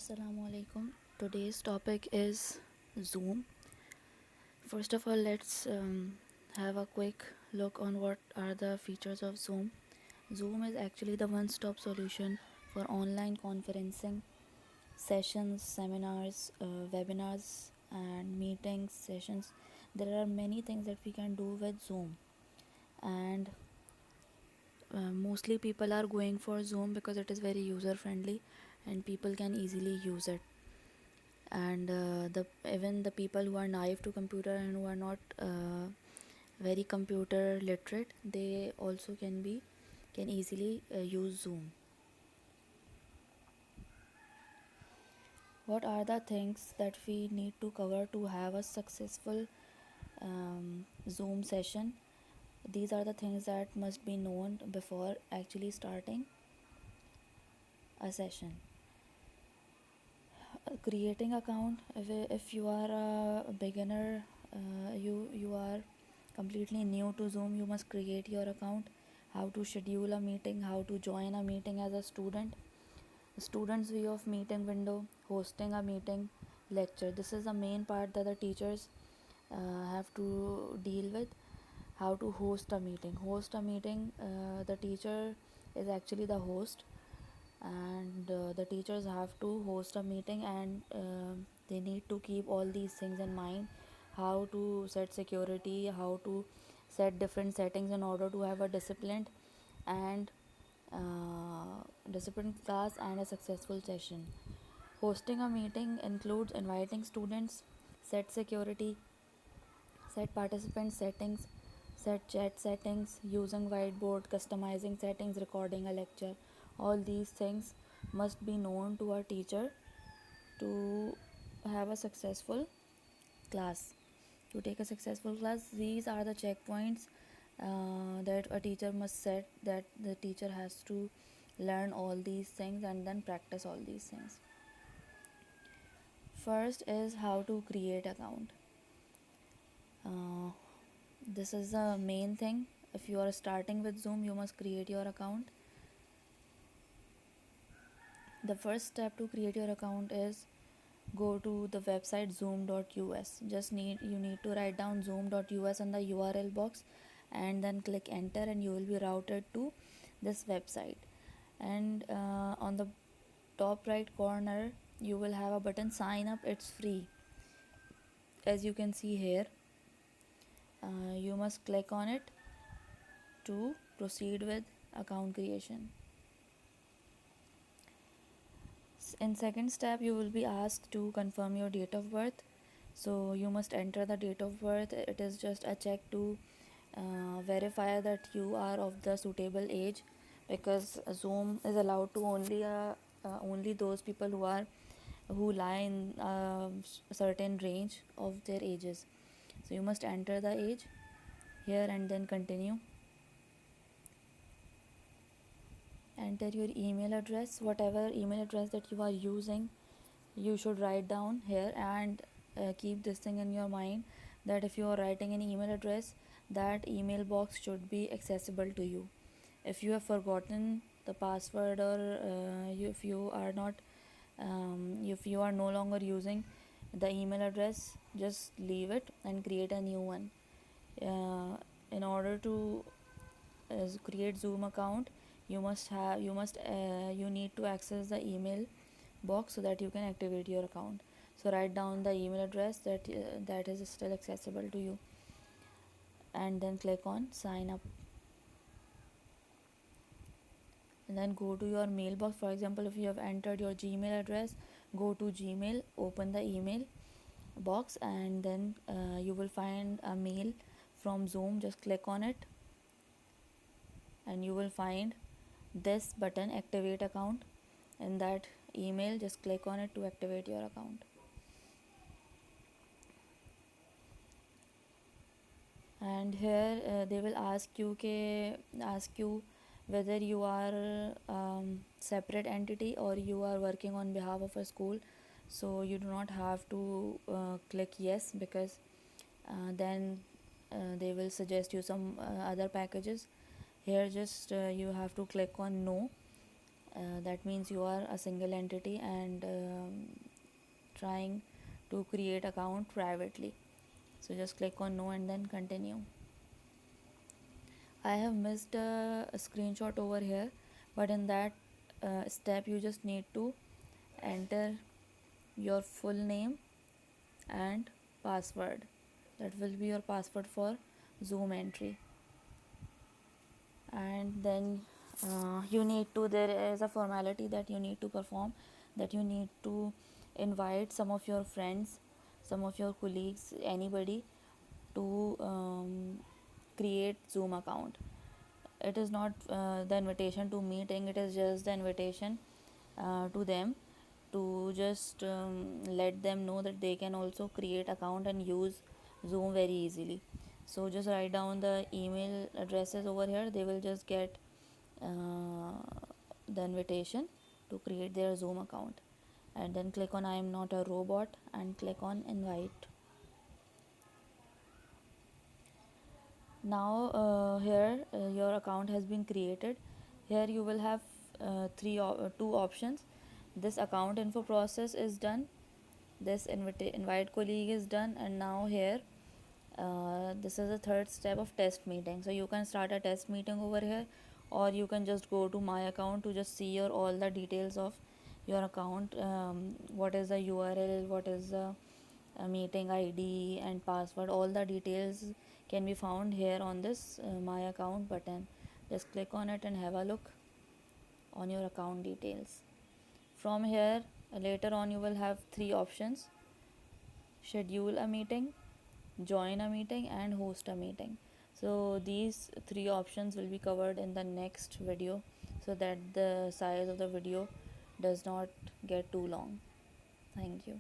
Assalamu alaikum. Today's topic is Zoom. First of all, let's have a quick look on what are the features of Zoom. Zoom is actually the one-stop solution for online conferencing, sessions, seminars, webinars, and meetings, sessions. There are many things that we can do with Zoom, and mostly people are going for Zoom because it is very user friendly and people can easily use it. And the even the people who are naive to computer and who are not very computer literate, they also can easily use Zoom. What are the things that we need to cover to have a successful Zoom session? These are the things that must be known before actually starting a session. Creating account. If you are a beginner, you are completely new to Zoom, you must create your account. How to schedule a meeting, how to join a meeting as a student, student's view of meeting window, hosting a meeting, lecture. This is the main part that the teachers have to deal with. How to host a meeting. Host a meeting, the teacher is actually the host, and the teachers have to host a meeting, and they need to keep all these things in mind. How to set security, how to set different settings in order to have a and disciplined class and a successful session. Hosting a meeting includes inviting students, set security, set participant settings, set chat settings, using whiteboard, customizing settings, recording a lecture. All these things must be known to our teacher to have a successful class. To take a successful class, these are the checkpoints that a teacher must set, that the teacher has to learn all these things and then practice all these things. First is how to create account. This is the main thing. If you are starting with Zoom, you must create your account. The first step to create your account is go to the website zoom.us. You need to write down zoom.us in the URL box and then click enter, and you will be routed to this website. And on the top right corner you will have a button sign up, it's free. As you can see here, you must click on it to proceed with account creation. In second step, you will be asked to confirm your date of birth. So you must enter the date of birth. It is just a check to verify that you are of the suitable age, because Zoom is allowed to only those people who lie in a certain range of their ages. So you must enter the age here and then continue. Enter your email address, whatever email address that you are using, you should write down here, and keep this thing in your mind that if you are writing an email address, that email box should be accessible to you. If you have forgotten the password, or if you are no longer using the email address, just leave it and create a new one. In order to create Zoom account, you need to access the email box so that you can activate your account. So write down the email address that is still accessible to you, and then click on sign up, and then go to your mailbox. For example, if you have entered your Gmail address, go to Gmail, open the email box, and then you will find a mail from Zoom. Just click on it and you will find this button, activate account. In that email, just click on it to activate your account. And here they will ask you whether you are separate entity or you are working on behalf of a school. So you do not have to click yes, because then they will suggest you some other packages. Here just you have to click on no, that means you are a single entity and trying to create account privately. So just click on no and then continue. I have missed a screenshot over here, but in that step you just need to enter your full name and password. That will be your password for Zoom entry. And then you need to, there is a formality that you need to perform, that you need to invite some of your friends, some of your colleagues, anybody to create Zoom account. It is not the invitation to meeting, it is just the invitation to them, to just let them know that they can also create account and use Zoom very easily. So just write down the email addresses over here, they will just get the invitation to create their Zoom account. And then click on I am not a robot and click on invite. Now here your account has been created. Here you will have two options. This account info process is done, this invite colleague is done, and now here this is the third step of test meeting. So you can start a test meeting over here, or you can just go to my account to just see your all the details of your account, what is the URL, what is the meeting ID and password. All the details can be found here on this my account button. Just click on it and have a look on your account details. From here later on you will have three options: schedule a meeting, join a meeting, and host a meeting. So these three options will be covered in the next video, so that the size of the video does not get too long. Thank you.